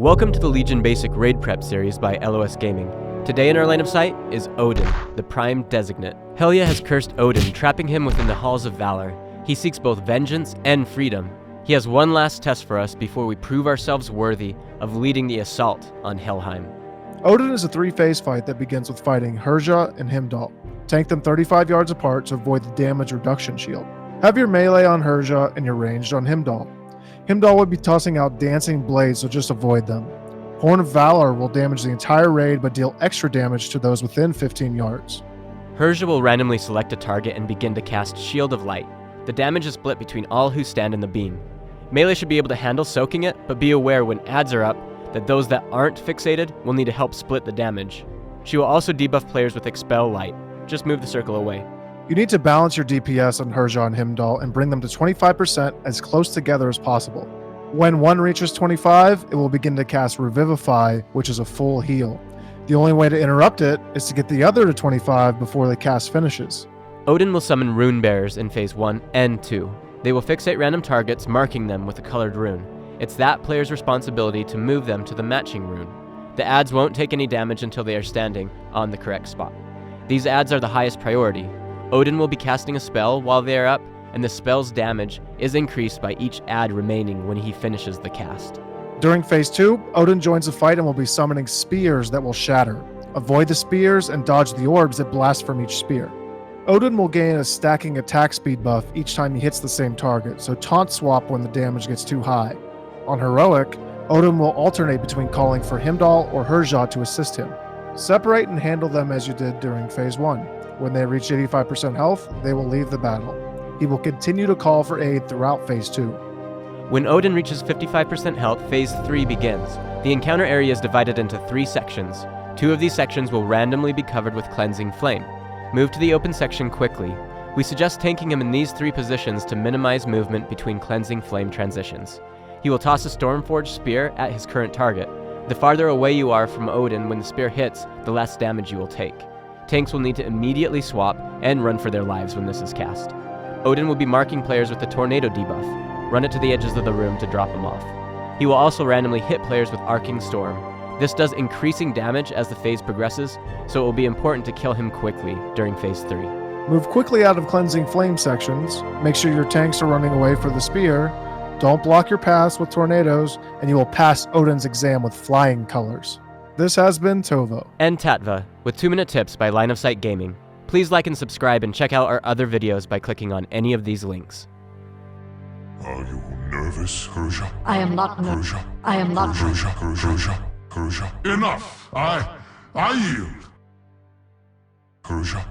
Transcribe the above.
Welcome to the Legion Basic Raid Prep series by LOS Gaming. Today in our line of sight is Odyn, the Prime Designate. Helya has cursed Odyn, trapping him within the Halls of Valor. He seeks both vengeance and freedom. He has one last test for us before we prove ourselves worthy of leading the assault on Helheim. Odyn is a three-phase fight that begins with fighting Valarjar and Heimdall. Tank them 35 yards apart to avoid the damage reduction shield. Have your melee on Valarjar and your ranged on Heimdall. Heimdall would be tossing out dancing blades, so just avoid them. Horn of Valor will damage the entire raid but deal extra damage to those within 15 yards. Valarjar will randomly select a target and begin to cast Shield of Light. The damage is split between all who stand in the beam. Melee should be able to handle soaking it, but be aware when adds are up that those that aren't fixated will need to help split the damage. She will also debuff players with Expel Light. Just move the circle away. You need to balance your DPS on Valarjar and Heimdall and bring them to 25% as close together as possible. When one reaches 25, it will begin to cast Revivify, which is a full heal. The only way to interrupt it is to get the other to 25 before the cast finishes. Odyn will summon Runebearers in Phase 1 and 2. They will fixate random targets, marking them with a colored rune. It's that player's responsibility to move them to the matching rune. The adds won't take any damage until they are standing on the correct spot. These adds are the highest priority. Odyn will be casting a spell while they are up, and the spell's damage is increased by each add remaining when he finishes the cast. During Phase 2, Odyn joins the fight and will be summoning spears that will shatter. Avoid the spears and dodge the orbs that blast from each spear. Odyn will gain a stacking attack speed buff each time he hits the same target, so taunt swap when the damage gets too high. On Heroic, Odyn will alternate between calling for Heimdall or Valarjar to assist him. Separate and handle them as you did during Phase 1. When they reach 85% health, they will leave the battle. He will continue to call for aid throughout Phase 2. When Odyn reaches 55% health, Phase 3 begins. The encounter area is divided into 3 sections. 2 of these sections will randomly be covered with Cleansing Flame. Move to the open section quickly. We suggest tanking him in these 3 positions to minimize movement between Cleansing Flame transitions. He will toss a Stormforged Spear at his current target. The farther away you are from Odyn when the spear hits, the less damage you will take. Tanks will need to immediately swap and run for their lives when this is cast. Odyn will be marking players with the Tornado debuff. Run it to the edges of the room to drop them off. He will also randomly hit players with Arcing Storm. This does increasing damage as the phase progresses, so it will be important to kill him quickly during Phase 3. Move quickly out of Cleansing Flame sections. Make sure your tanks are running away for the spear. Don't block your paths with tornadoes, and you will pass Odyn's exam with flying colors. This has been Tovo. And Tatva, with 2-minute tips by Line of Sight Gaming. Please like and subscribe and check out our other videos by clicking on any of these links. Are you nervous, Valarjar? I am not nervous. I am not nervous. Valarjar. Enough! I yield. Valarjar.